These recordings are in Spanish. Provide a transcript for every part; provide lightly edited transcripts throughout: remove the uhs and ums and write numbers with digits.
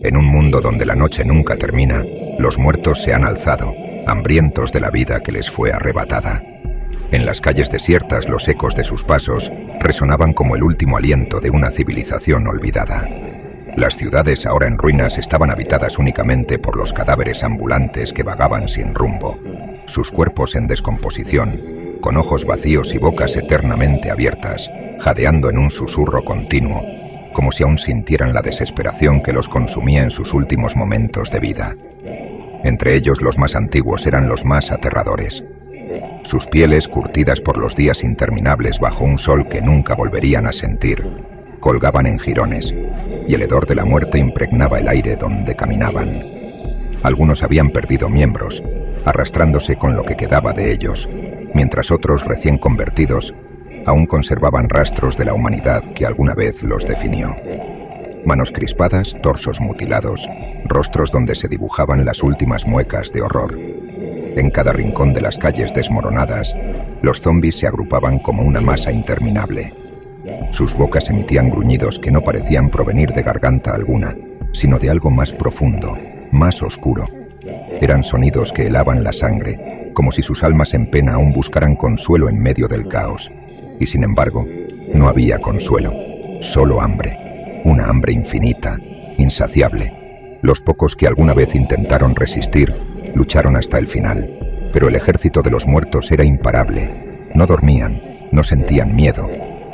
En un mundo donde la noche nunca termina, los muertos se han alzado, hambrientos de la vida que les fue arrebatada. En las calles desiertas los ecos de sus pasos resonaban como el último aliento de una civilización olvidada. Las ciudades ahora en ruinas estaban habitadas únicamente por los cadáveres ambulantes que vagaban sin rumbo, sus cuerpos en descomposición, con ojos vacíos y bocas eternamente abiertas, jadeando en un susurro continuo, como si aún sintieran la desesperación que los consumía en sus últimos momentos de vida. Entre ellos los más antiguos eran los más aterradores. Sus pieles, curtidas por los días interminables bajo un sol que nunca volverían a sentir, colgaban en jirones, y el hedor de la muerte impregnaba el aire donde caminaban. Algunos habían perdido miembros, arrastrándose con lo que quedaba de ellos, mientras otros recién convertidos aún conservaban rastros de la humanidad que alguna vez los definió. Manos crispadas, torsos mutilados, rostros donde se dibujaban las últimas muecas de horror. En cada rincón de las calles desmoronadas, los zombies se agrupaban como una masa interminable. Sus bocas emitían gruñidos que no parecían provenir de garganta alguna, sino de algo más profundo, más oscuro. Eran sonidos que helaban la sangre, como si sus almas en pena aún buscaran consuelo en medio del caos. Y sin embargo, no había consuelo, solo hambre. Una hambre infinita, insaciable. Los pocos que alguna vez intentaron resistir, lucharon hasta el final. Pero el ejército de los muertos era imparable. No dormían, no sentían miedo,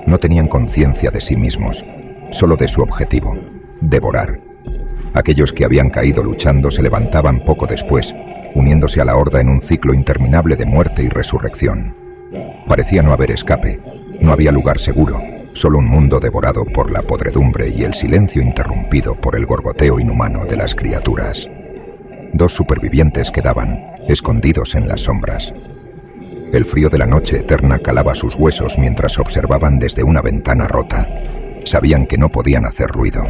no tenían conciencia de sí mismos, solo de su objetivo, devorar. Aquellos que habían caído luchando se levantaban poco después, uniéndose a la horda en un ciclo interminable de muerte y resurrección. Parecía no haber escape, no había lugar seguro, solo un mundo devorado por la podredumbre y el silencio interrumpido por el gorgoteo inhumano de las criaturas. 2 supervivientes quedaban, escondidos en las sombras. El frío de la noche eterna calaba sus huesos mientras observaban desde una ventana rota. Sabían que no podían hacer ruido,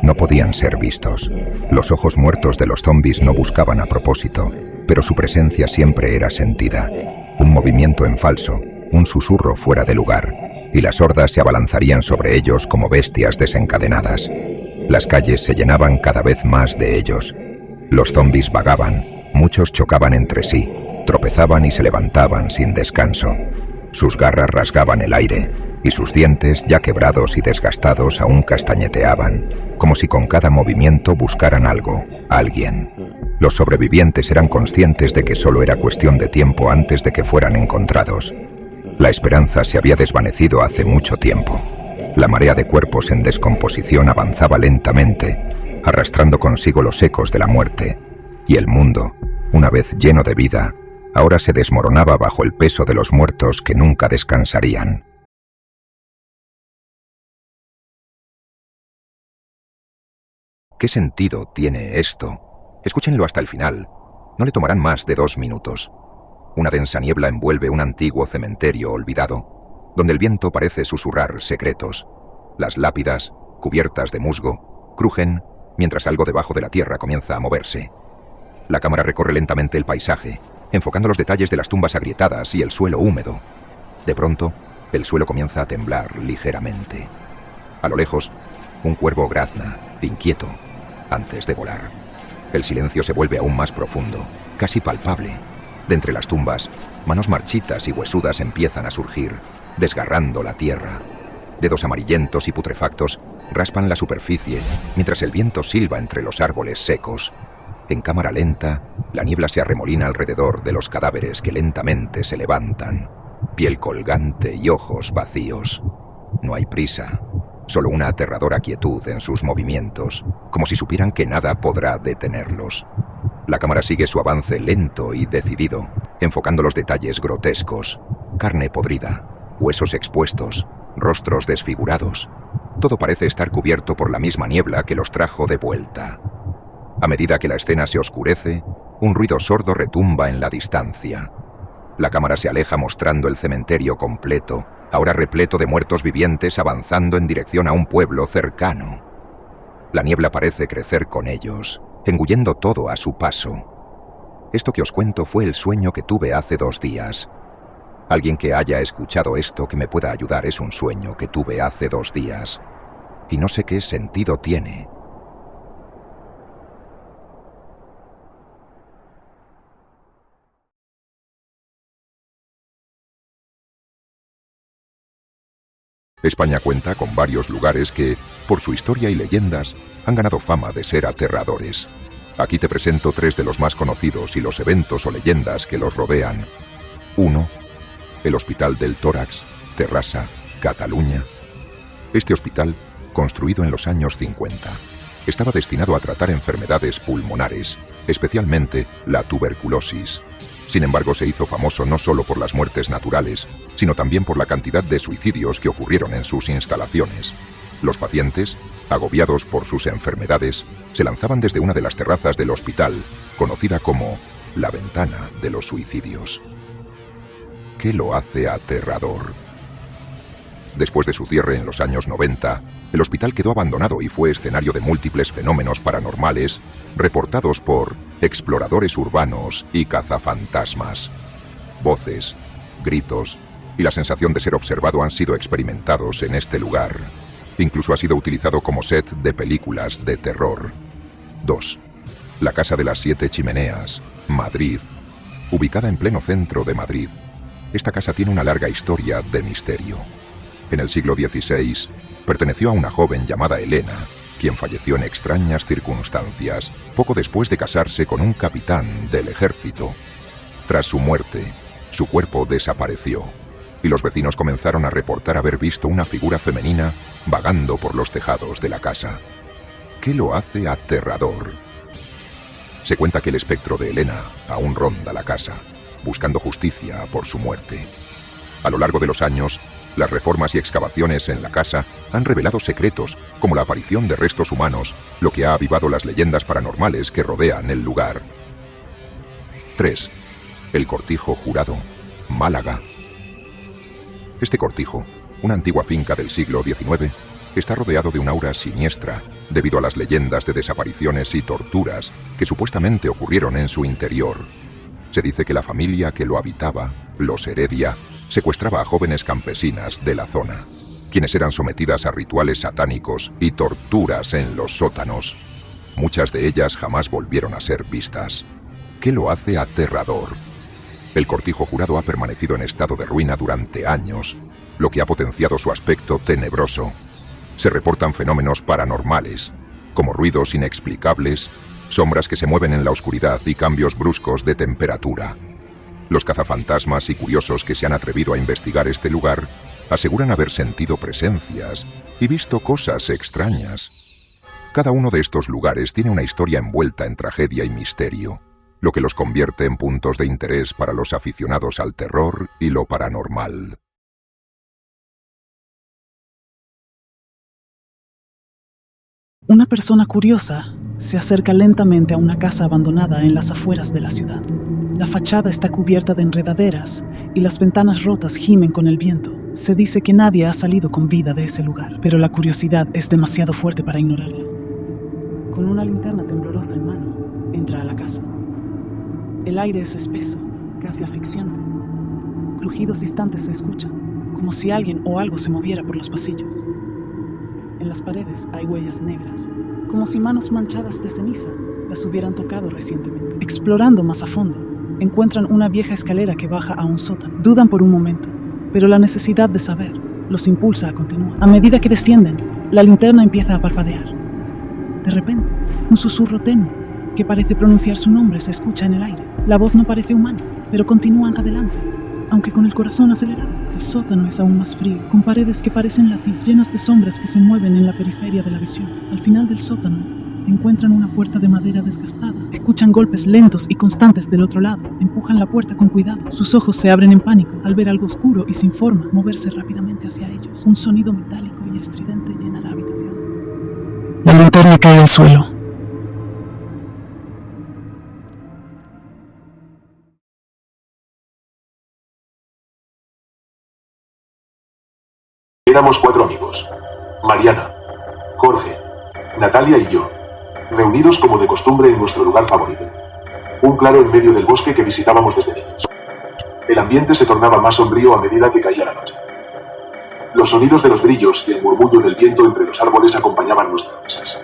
no podían ser vistos. Los ojos muertos de los zombies no buscaban a propósito, pero su presencia siempre era sentida. Un movimiento en falso, un susurro fuera de lugar, y las hordas se abalanzarían sobre ellos como bestias desencadenadas. Las calles se llenaban cada vez más de ellos. Los zombies vagaban, muchos chocaban entre sí, tropezaban y se levantaban sin descanso. Sus garras rasgaban el aire, y sus dientes, ya quebrados y desgastados, aún castañeteaban, como si con cada movimiento buscaran algo, alguien. Los sobrevivientes eran conscientes de que solo era cuestión de tiempo antes de que fueran encontrados. La esperanza se había desvanecido hace mucho tiempo. La marea de cuerpos en descomposición avanzaba lentamente, arrastrando consigo los ecos de la muerte, y el mundo, una vez lleno de vida, ahora se desmoronaba bajo el peso de los muertos que nunca descansarían. ¿Qué sentido tiene esto? Escúchenlo hasta el final. No le tomarán más de 2 minutos. Una densa niebla envuelve un antiguo cementerio olvidado, donde el viento parece susurrar secretos. Las lápidas, cubiertas de musgo, crujen mientras algo debajo de la tierra comienza a moverse. La cámara recorre lentamente el paisaje, enfocando los detalles de las tumbas agrietadas y el suelo húmedo. De pronto, el suelo comienza a temblar ligeramente. A lo lejos, un cuervo grazna, inquieto, antes de volar. El silencio se vuelve aún más profundo, casi palpable. De entre las tumbas, manos marchitas y huesudas empiezan a surgir, desgarrando la tierra. Dedos amarillentos y putrefactos raspan la superficie, mientras el viento silba entre los árboles secos. En cámara lenta, la niebla se arremolina alrededor de los cadáveres que lentamente se levantan, piel colgante y ojos vacíos. No hay prisa, solo una aterradora quietud en sus movimientos, como si supieran que nada podrá detenerlos. La cámara sigue su avance lento y decidido, enfocando los detalles grotescos: carne podrida, huesos expuestos, rostros desfigurados. Todo parece estar cubierto por la misma niebla que los trajo de vuelta. A medida que la escena se oscurece, un ruido sordo retumba en la distancia. La cámara se aleja mostrando el cementerio completo, ahora repleto de muertos vivientes avanzando en dirección a un pueblo cercano. La niebla parece crecer con ellos, engullendo todo a su paso. Esto que os cuento fue el sueño que tuve hace 2 días. Alguien que haya escuchado esto que me pueda ayudar. Es un sueño que tuve hace 2 días. Y no sé qué sentido tiene. España cuenta con varios lugares que, por su historia y leyendas, han ganado fama de ser aterradores. Aquí te presento 3 de los más conocidos y los eventos o leyendas que los rodean. 1. El Hospital del Tórax, Terrassa, Cataluña. Este hospital, construido en los años 50, estaba destinado a tratar enfermedades pulmonares, especialmente la tuberculosis. Sin embargo, se hizo famoso no solo por las muertes naturales, sino también por la cantidad de suicidios que ocurrieron en sus instalaciones. Los pacientes, agobiados por sus enfermedades, se lanzaban desde una de las terrazas del hospital, conocida como la ventana de los suicidios. ¿Qué lo hace aterrador? Después de su cierre en los años 90, el hospital quedó abandonado y fue escenario de múltiples fenómenos paranormales reportados por exploradores urbanos y cazafantasmas. Voces, gritos y la sensación de ser observado han sido experimentados en este lugar. Incluso ha sido utilizado como set de películas de terror. 2. La Casa de las 7 Chimeneas, Madrid. Ubicada en pleno centro de Madrid, esta casa tiene una larga historia de misterio. En el siglo XVI, perteneció a una joven llamada Elena, quien falleció en extrañas circunstancias, poco después de casarse con un capitán del ejército. Tras su muerte, su cuerpo desapareció, y los vecinos comenzaron a reportar haber visto una figura femenina vagando por los tejados de la casa. ¿Qué lo hace aterrador? Se cuenta que el espectro de Elena aún ronda la casa, buscando justicia por su muerte. A lo largo de los años, las reformas y excavaciones en la casa han revelado secretos, como la aparición de restos humanos, lo que ha avivado las leyendas paranormales que rodean el lugar. 3. El Cortijo Jurado, Málaga. Este cortijo, una antigua finca del siglo XIX, está rodeado de un aura siniestra debido a las leyendas de desapariciones y torturas que supuestamente ocurrieron en su interior. Se dice que la familia que lo habitaba, los Heredia, secuestraba a jóvenes campesinas de la zona, quienes eran sometidas a rituales satánicos y torturas en los sótanos. Muchas de ellas jamás volvieron a ser vistas. ¿Qué lo hace aterrador? El Cortijo Jurado ha permanecido en estado de ruina durante años, lo que ha potenciado su aspecto tenebroso. Se reportan fenómenos paranormales, como ruidos inexplicables, sombras que se mueven en la oscuridad y cambios bruscos de temperatura. Los cazafantasmas y curiosos que se han atrevido a investigar este lugar aseguran haber sentido presencias y visto cosas extrañas. Cada uno de estos lugares tiene una historia envuelta en tragedia y misterio, lo que los convierte en puntos de interés para los aficionados al terror y lo paranormal. Una persona curiosa se acerca lentamente a una casa abandonada en las afueras de la ciudad. La fachada está cubierta de enredaderas y las ventanas rotas gimen con el viento. Se dice que nadie ha salido con vida de ese lugar, pero la curiosidad es demasiado fuerte para ignorarla. Con una linterna temblorosa en mano, entra a la casa. El aire es espeso, casi asfixiante. Crujidos distantes se escuchan, como si alguien o algo se moviera por los pasillos. En las paredes hay huellas negras, como si manos manchadas de ceniza las hubieran tocado recientemente. Explorando más a fondo, encuentran una vieja escalera que baja a un sótano. Dudan por un momento, pero la necesidad de saber los impulsa a continuar. A medida que descienden, la linterna empieza a parpadear. De repente, un susurro tenue que parece pronunciar su nombre se escucha en el aire. La voz no parece humana, pero continúan adelante, aunque con el corazón acelerado. El sótano es aún más frío, con paredes que parecen latir, llenas de sombras que se mueven en la periferia de la visión. Al final del sótano, encuentran una puerta de madera desgastada. Escuchan golpes lentos y constantes del otro lado. Empujan la puerta con cuidado. Sus ojos se abren en pánico al ver algo oscuro y sin forma moverse rápidamente hacia ellos. Un sonido metálico y estridente llena la habitación. La linterna cae al suelo. Éramos 4 amigos: Mariana, Jorge, Natalia y yo, reunidos como de costumbre en nuestro lugar favorito, un claro en medio del bosque que visitábamos desde niños. El ambiente se tornaba más sombrío a medida que caía la noche. Los sonidos de los grillos y el murmullo del viento entre los árboles acompañaban nuestras risas.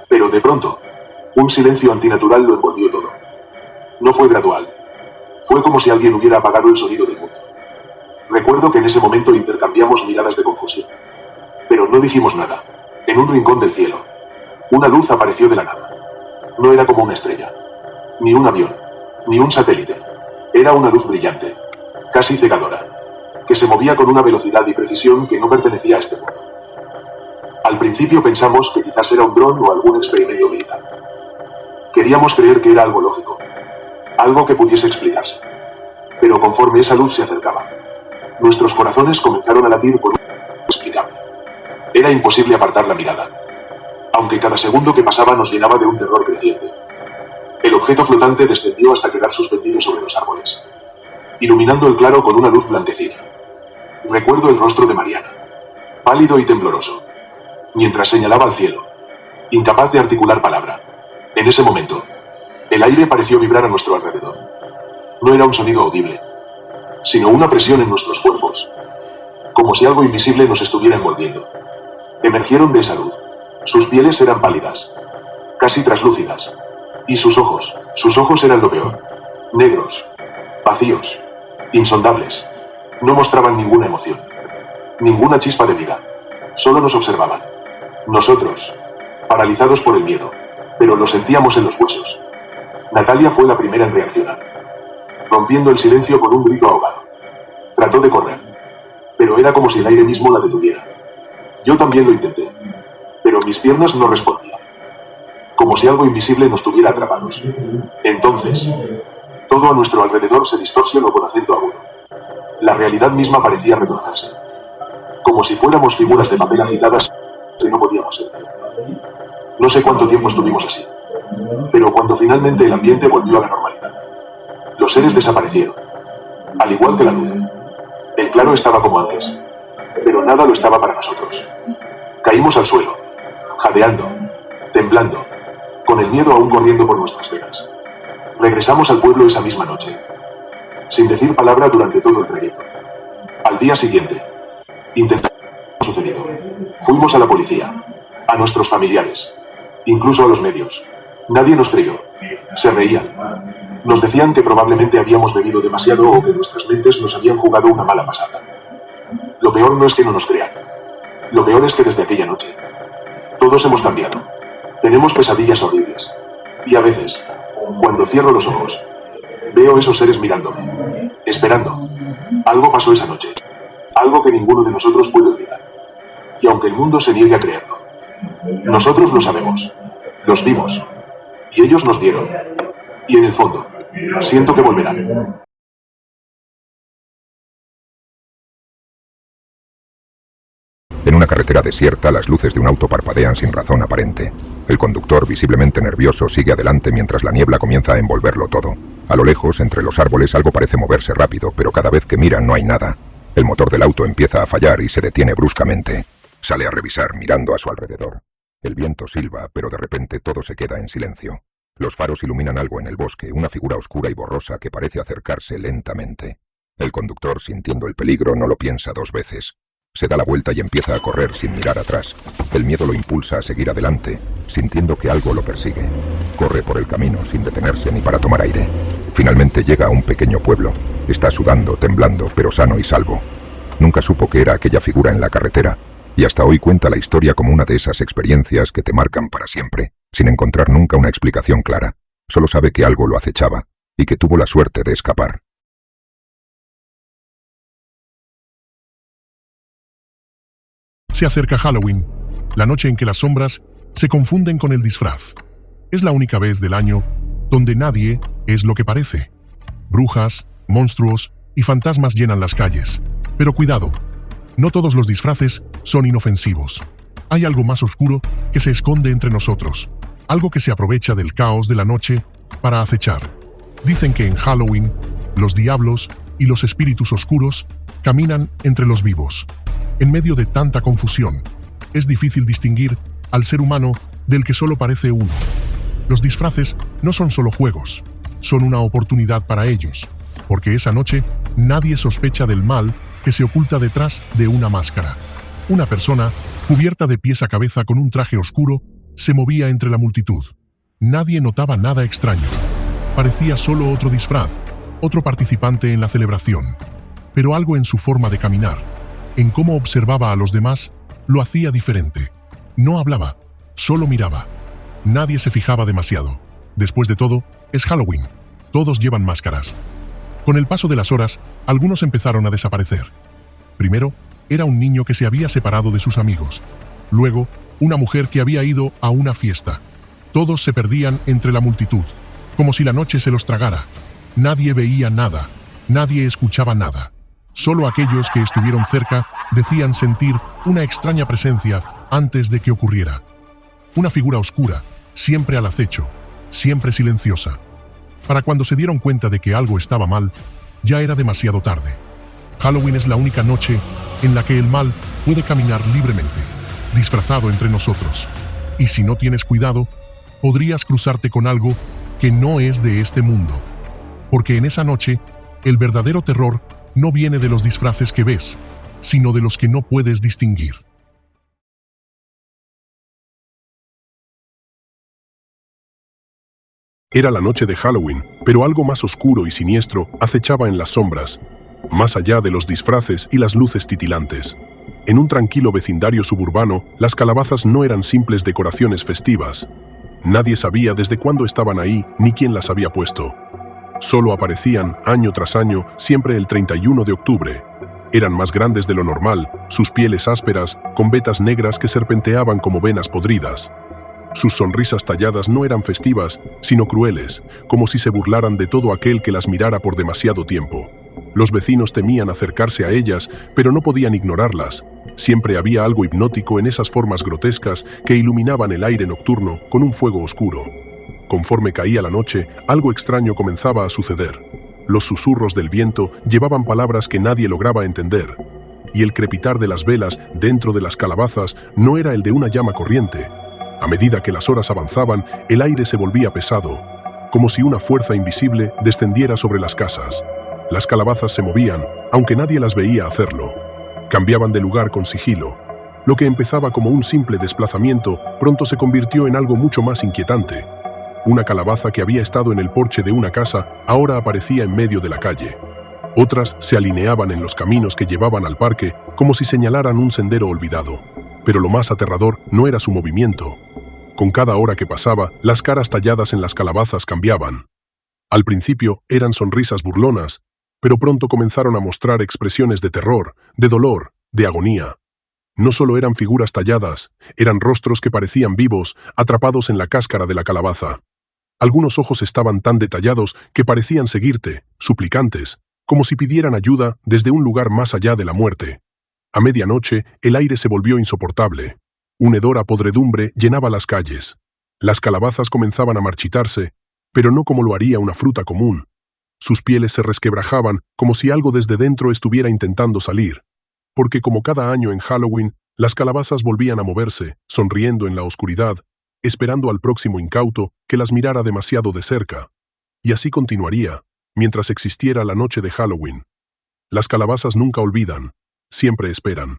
Pero de pronto, un silencio antinatural lo envolvió todo. No fue gradual. Fue como si alguien hubiera apagado el sonido del mundo. Recuerdo que en ese momento intercambiamos miradas de confusión. Pero no dijimos nada. En un rincón del cielo, una luz apareció de la nada. No era como una estrella, ni un avión, ni un satélite. Era una luz brillante, casi cegadora, que se movía con una velocidad y precisión que no pertenecía a este mundo. Al principio pensamos que quizás era un dron o algún experimento militar. Queríamos creer que era algo lógico, algo que pudiese explicarse. Pero conforme esa luz se acercaba, nuestros corazones comenzaron a latir por un inexplicable. Era imposible apartar la mirada, aunque cada segundo que pasaba nos llenaba de un terror creciente. El objeto flotante descendió hasta quedar suspendido sobre los árboles, iluminando el claro con una luz blanquecina. Recuerdo el rostro de Mariana, pálido y tembloroso, mientras señalaba al cielo, incapaz de articular palabra. En ese momento, el aire pareció vibrar a nuestro alrededor. No era un sonido audible, sino una presión en nuestros cuerpos, como si algo invisible nos estuviera envolviendo. Emergieron de esa luz. Sus pieles eran pálidas, casi traslúcidas, y sus ojos eran lo peor, negros, vacíos, insondables. No mostraban ninguna emoción, ninguna chispa de vida. Solo nos observaban. Nosotros, paralizados por el miedo, pero lo sentíamos en los huesos. Natalia fue la primera en reaccionar, rompiendo el silencio con un grito ahogado. Trató de correr, pero era como si el aire mismo la detuviera. Yo también lo intenté, pero mis piernas no respondían, como si algo invisible nos tuviera atrapados. Entonces, todo a nuestro alrededor se distorsionó con acento agudo. La realidad misma parecía retorcerse, como si fuéramos figuras de papel agitadas que no podíamos sentir. No sé cuánto tiempo estuvimos así, pero cuando finalmente el ambiente volvió a la normalidad, los seres desaparecieron, al igual que la luz. El claro estaba como antes, pero nada lo estaba para nosotros. Caímos al suelo, jadeando, temblando, con el miedo aún corriendo por nuestras venas. Regresamos al pueblo esa misma noche, sin decir palabra durante todo el trayecto. Al día siguiente, intentamos lo sucedido. Fuimos a la policía, a nuestros familiares, incluso a los medios. Nadie nos creyó. Se reían. Nos decían que probablemente habíamos bebido demasiado o que nuestras mentes nos habían jugado una mala pasada. Lo peor no es que no nos crean. Lo peor es que desde aquella noche, todos hemos cambiado. Tenemos pesadillas horribles. Y a veces, cuando cierro los ojos, veo esos seres mirándome, esperando. Algo pasó esa noche. Algo que ninguno de nosotros puede olvidar. Y aunque el mundo se niegue a creerlo, nosotros lo sabemos. Los vimos. Y ellos nos dieron. Y en el fondo, siento que volverán. En una carretera desierta, las luces de un auto parpadean sin razón aparente. El conductor, visiblemente nervioso, sigue adelante mientras la niebla comienza a envolverlo todo. A lo lejos, entre los árboles, algo parece moverse rápido, pero cada vez que mira no hay nada. El motor del auto empieza a fallar y se detiene bruscamente. Sale a revisar, mirando a su alrededor. El viento silba, pero de repente todo se queda en silencio. Los faros iluminan algo en el bosque, una figura oscura y borrosa que parece acercarse lentamente. El conductor, sintiendo el peligro, no lo piensa dos veces. Se da la vuelta y empieza a correr sin mirar atrás. El miedo lo impulsa a seguir adelante, sintiendo que algo lo persigue. Corre por el camino sin detenerse ni para tomar aire. Finalmente llega a un pequeño pueblo. Está sudando, temblando, pero sano y salvo. Nunca supo qué era aquella figura en la carretera, y hasta hoy cuenta la historia como una de esas experiencias que te marcan para siempre, sin encontrar nunca una explicación clara. Solo sabe que algo lo acechaba, y que tuvo la suerte de escapar. Se acerca Halloween, la noche en que las sombras se confunden con el disfraz. Es la única vez del año donde nadie es lo que parece. Brujas, monstruos y fantasmas llenan las calles. Pero cuidado, no todos los disfraces son inofensivos. Hay algo más oscuro que se esconde entre nosotros, algo que se aprovecha del caos de la noche para acechar. Dicen que en Halloween, los diablos y los espíritus oscuros caminan entre los vivos. En medio de tanta confusión, es difícil distinguir al ser humano del que solo parece uno. Los disfraces no son solo juegos, son una oportunidad para ellos, porque esa noche nadie sospecha del mal que se oculta detrás de una máscara. Una persona, cubierta de pies a cabeza con un traje oscuro, se movía entre la multitud. Nadie notaba nada extraño. Parecía solo otro disfraz, otro participante en la celebración. pero algo en su forma de caminar, en cómo observaba a los demás, lo hacía diferente. No hablaba, solo miraba. Nadie se fijaba demasiado. Después de todo, es Halloween. Todos llevan máscaras. Con el paso de las horas, algunos empezaron a desaparecer. Primero, era un niño que se había separado de sus amigos. Luego, una mujer que había ido a una fiesta. Todos se perdían entre la multitud, como si la noche se los tragara. Nadie veía nada, nadie escuchaba nada. Solo aquellos que estuvieron cerca decían sentir una extraña presencia antes de que ocurriera. Una figura oscura, siempre al acecho, siempre silenciosa. Para cuando se dieron cuenta de que algo estaba mal, ya era demasiado tarde. Halloween es la única noche en la que el mal puede caminar libremente, disfrazado entre nosotros. Y si no tienes cuidado, podrías cruzarte con algo que no es de este mundo. Porque en esa noche, el verdadero terror no viene de los disfraces que ves, sino de los que no puedes distinguir. Era la noche de Halloween, pero algo más oscuro y siniestro acechaba en las sombras, más allá de los disfraces y las luces titilantes. En un tranquilo vecindario suburbano, las calabazas no eran simples decoraciones festivas. Nadie sabía desde cuándo estaban ahí ni quién las había puesto. Solo aparecían, año tras año, siempre el 31 de octubre. Eran más grandes de lo normal, sus pieles ásperas, con vetas negras que serpenteaban como venas podridas. Sus sonrisas talladas no eran festivas, sino crueles, como si se burlaran de todo aquel que las mirara por demasiado tiempo. Los vecinos temían acercarse a ellas, pero no podían ignorarlas. Siempre había algo hipnótico en esas formas grotescas que iluminaban el aire nocturno con un fuego oscuro. Conforme caía la noche, algo extraño comenzaba a suceder. Los susurros del viento llevaban palabras que nadie lograba entender, y el crepitar de las velas dentro de las calabazas no era el de una llama corriente. A medida que las horas avanzaban, el aire se volvía pesado, como si una fuerza invisible descendiera sobre las casas. Las calabazas se movían, aunque nadie las veía hacerlo. Cambiaban de lugar con sigilo. Lo que empezaba como un simple desplazamiento pronto se convirtió en algo mucho más inquietante. Una calabaza que había estado en el porche de una casa ahora aparecía en medio de la calle. Otras se alineaban en los caminos que llevaban al parque como si señalaran un sendero olvidado. Pero lo más aterrador no era su movimiento. Con cada hora que pasaba, las caras talladas en las calabazas cambiaban. Al principio eran sonrisas burlonas, pero pronto comenzaron a mostrar expresiones de terror, de dolor, de agonía. No solo eran figuras talladas, eran rostros que parecían vivos, atrapados en la cáscara de la calabaza. Algunos ojos estaban tan detallados que parecían seguirte, suplicantes, como si pidieran ayuda desde un lugar más allá de la muerte. A medianoche, el aire se volvió insoportable. Un hedor a podredumbre llenaba las calles. Las calabazas comenzaban a marchitarse, pero no como lo haría una fruta común. Sus pieles se resquebrajaban como si algo desde dentro estuviera intentando salir. Porque como cada año en Halloween, las calabazas volvían a moverse, sonriendo en la oscuridad, esperando al próximo incauto que las mirara demasiado de cerca. Y así continuaría, mientras existiera la noche de Halloween. Las calabazas nunca olvidan, siempre esperan.